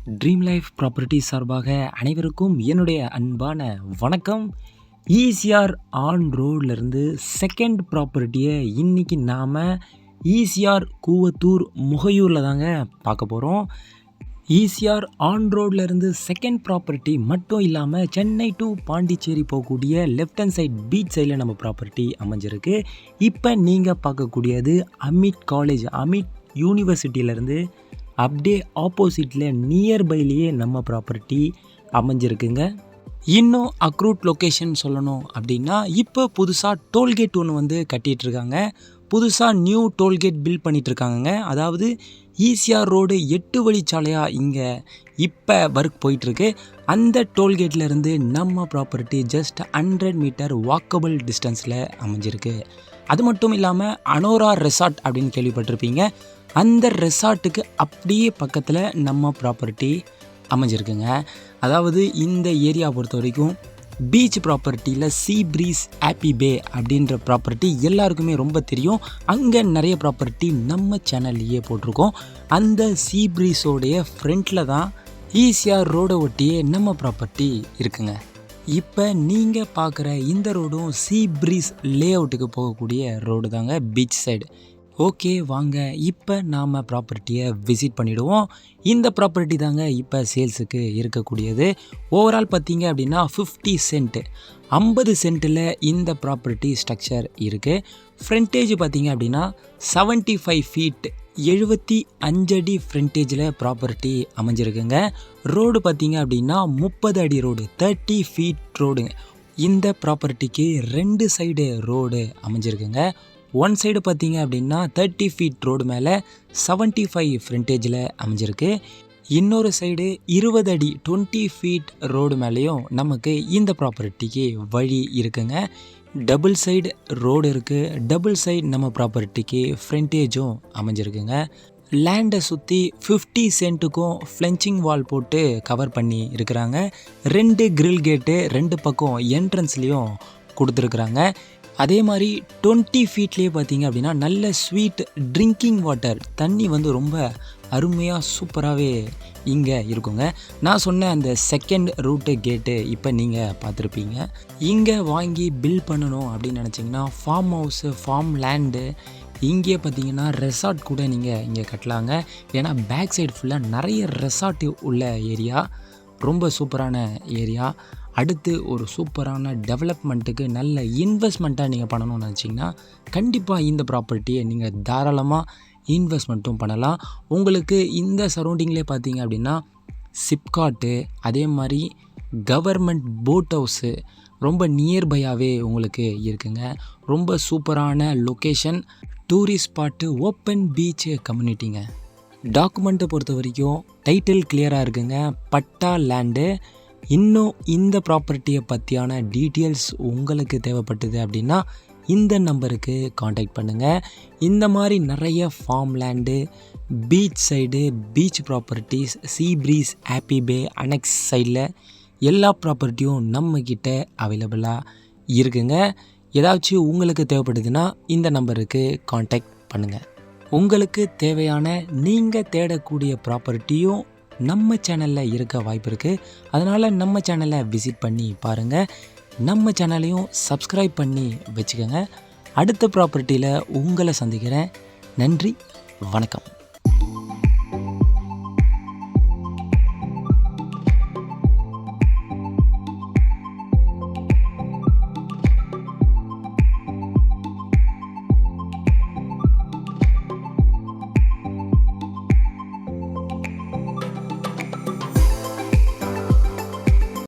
Dream life property சார்பாக அனைவருக்கும் என்னுடைய அன்பான வணக்கம். ஈசிஆர் ஆன் ரோட்லேருந்து செகண்ட் ப்ராப்பர்ட்டியை இன்றைக்கி நாம் ஈசிஆர் கூவத்தூர் முகையூரில் தாங்க பார்க்க போகிறோம். ஈசிஆர் ஆன் ரோட்லேருந்து செகண்ட் ப்ராப்பர்ட்டி மட்டும் இல்லாமல் சென்னை டு பாண்டிச்சேரி போகக்கூடிய லெஃப்ட் ஹேண்ட் சைட் பீச் சைடில் நம்ம ப்ராப்பர்ட்டி அமைஞ்சிருக்கு. இப்போ நீங்கள் பார்க்கக்கூடியது அமிட் காலேஜ், அமிட் யூனிவர்சிட்டியிலேருந்து அப்படியே ஆப்போசிட்டில் நியர்பைலேயே நம்ம ப்ராப்பர்ட்டி அமைஞ்சிருக்குங்க. இன்னும் அக்ரூட் லொக்கேஷன் சொல்லணும் அப்படின்னா, இப்போ புதுசாக டோல்கேட் ஒன்று வந்து கட்டிகிட்ருக்காங்க. புதுசாக நியூ டோல்கேட் பில்ட் பண்ணிகிட்ருக்காங்க. அதாவது ஈசிஆர் ரோடு 8 வழிச்சாலையாக இங்கே இப்போ ஒர்க் போயிட்டுருக்கு. அந்த டோல்கேட்லேருந்து நம்ம ப்ராப்பர்ட்டி ஜஸ்ட் 100 மீட்டர் வாக்கபிள் டிஸ்டன்ஸில் அமைஞ்சிருக்கு. அது மட்டும் இல்லாமல் அனோரா ரெசார்ட் அப்படின்னு கேள்விப்பட்டிருப்பீங்க. அந்த ரெசார்ட்டுக்கு அப்படியே பக்கத்தில் நம்ம ப்ராப்பர்ட்டி அமைஞ்சிருக்குங்க. அதாவது இந்த ஏரியா பொறுத்த வரைக்கும் பீச் ப்ராப்பர்ட்டியில் சீ ப்ரீஸ் ஹாப்பி பே அப்படின்ற ப்ராப்பர்ட்டி எல்லாருக்குமே ரொம்ப தெரியும். அங்கே நிறைய ப்ராப்பர்ட்டி நம்ம சேனல்லையே போட்டிருக்கோம். அந்த சீ ப்ரீஸோடைய ஃப்ரண்ட்டில் தான் ஈசிஆர் ரோடை ஒட்டியே நம்ம ப்ராப்பர்ட்டி இருக்குங்க. இப்போ நீங்கள் பார்க்குற இந்த ரோடும் சீ ப்ரீஸ் லே அவுட்டுக்கு போகக்கூடிய ரோடு தாங்க, பீச் சைடு. ஓகே, வாங்க இப்போ நாம் ப்ராப்பர்ட்டியை விசிட் பண்ணிவிடுவோம். இந்த ப்ராப்பர்ட்டி தாங்க இப்போ சேல்ஸுக்கு இருக்கக்கூடியது. ஓவரால் பார்த்தீங்க அப்படின்னா 50 சென்ட், 50 சென்ட்டில் இந்த ப்ராப்பர்ட்டி ஸ்ட்ரக்சர் இருக்குது. ஃப்ரண்டேஜ் பார்த்தீங்க அப்படின்னா 75 ஃபீட், 75 அடி ஃப்ரண்டேஜில் ப்ராப்பர்ட்டி அமைஞ்சிருக்குங்க. ரோடு பார்த்தீங்க அப்படின்னா 30 அடி ரோடு, 30 ஃபீட் ரோடுங்க. இந்த ப்ராப்பர்ட்டிக்கு 2 சைடு ரோடு அமைஞ்சிருக்குங்க. ஒன் சைடு பார்த்தீங்க அப்படின்னா 30 ஃபீட் ரோடு மேலே 75 ஃப்ரண்டேஜில் அமைஞ்சிருக்கு. இன்னொரு சைடு 20 அடி 20 ஃபீட் ரோடு மேலேயும் நமக்கு இந்த ப்ராப்பர்ட்டிக்கு வழி இருக்குங்க. டபுள் சைடு ரோடு இருக்குது. டபுள் சைடு நம்ம ப்ராப்பர்ட்டிக்கு ஃப்ரண்டேஜும் அமைஞ்சிருக்குங்க. லேண்டை சுற்றி 50 சென்ட்டுக்கும் ஃப்ளென்ச்சிங் வால் போட்டு கவர் பண்ணி இருக்கிறாங்க. 2 கிரில் கேட்டு 2 பக்கம் என்ட்ரன்ஸ்லேயும் கொடுத்துருக்குறாங்க. அதே மாதிரி 20 ஃபீட்லேயே பார்த்தீங்க அப்படின்னா நல்ல ஸ்வீட் ட்ரிங்கிங் வாட்டர், தண்ணி வந்து ரொம்ப அருமையாக சூப்பராகவே இங்கே இருக்குங்க. நான் சொன்ன அந்த செகண்ட் ரூட்டு கேட்டு இப்போ நீங்கள் பார்த்துருப்பீங்க. இங்கே வாங்கி பில் பண்ணணும் அப்படின்னு நினச்சிங்கன்னா ஃபார்ம் ஹவுஸு, ஃபார்ம் லேண்டு, இங்கே பார்த்தீங்கன்னா ரெசார்ட் கூட நீங்கள் இங்கே கட்டலாங்க. ஏன்னா பேக் சைடு ஃபுல்லாக நிறைய ரெசார்ட் உள்ள ஏரியா, ரொம்ப சூப்பரான ஏரியா. அடுத்து ஒரு சூப்பரான டெவலப்மெண்ட்டுக்கு நல்ல இன்வெஸ்ட்மெண்ட்டாக நீங்கள் பண்ணணும்னு நினச்சிங்கன்னா கண்டிப்பாக இந்த ப்ராப்பர்ட்டியை நீங்கள் தாராளமாக இன்வெஸ்ட்மெண்ட்டும் பண்ணலாம். உங்களுக்கு இந்த சரௌண்டிங்லேயே பார்த்தீங்க அப்படின்னா சிப்காட்டு, அதே மாதிரி கவர்மெண்ட் போட் ஹவுஸு ரொம்ப நியர்பையாகவே உங்களுக்கு இருக்குங்க. ரொம்ப சூப்பரான location, tourist spot, open beach கம்யூனிட்டிங்க. டாக்குமெண்ட்டை பொறுத்த வரைக்கும் டைட்டில் கிளியராக இருக்குங்க, பட்டா லேண்டு. இன்னும் இந்த ப்ராப்பர்ட்டியை பற்றியான டீட்டெயில்ஸ் உங்களுக்கு தேவைப்பட்டது அப்படின்னா இந்த நம்பருக்கு காண்டாக்ட் பண்ணுங்கள். இந்த மாதிரி நிறைய farm land, beach side, beach properties, sea breeze happy bay annex சைடில் எல்லா ப்ராப்பர்ட்டியும் நம்மக்கிட்ட அவைலபிளாக இருக்குங்க. ஏதாச்சும் உங்களுக்கு தேவைப்படுதுன்னா இந்த நம்பருக்கு காண்டாக்ட் பண்ணுங்கள். உங்களுக்கு தேவையான நீங்கள் தேடக்கூடிய ப்ராப்பர்ட்டியும் நம்ம சேனலில் இருக்க வாய்ப்பு இருக்குது. அதனால் நம்ம சேனலை விசிட் பண்ணி பாருங்கள். நம்ம சேனலையும் சப்ஸ்கிரைப் பண்ணி வச்சுக்கோங்க. அடுத்த ப்ராப்பர்ட்டியில் உங்களை சந்திக்கிறேன். நன்றி, வணக்கம்.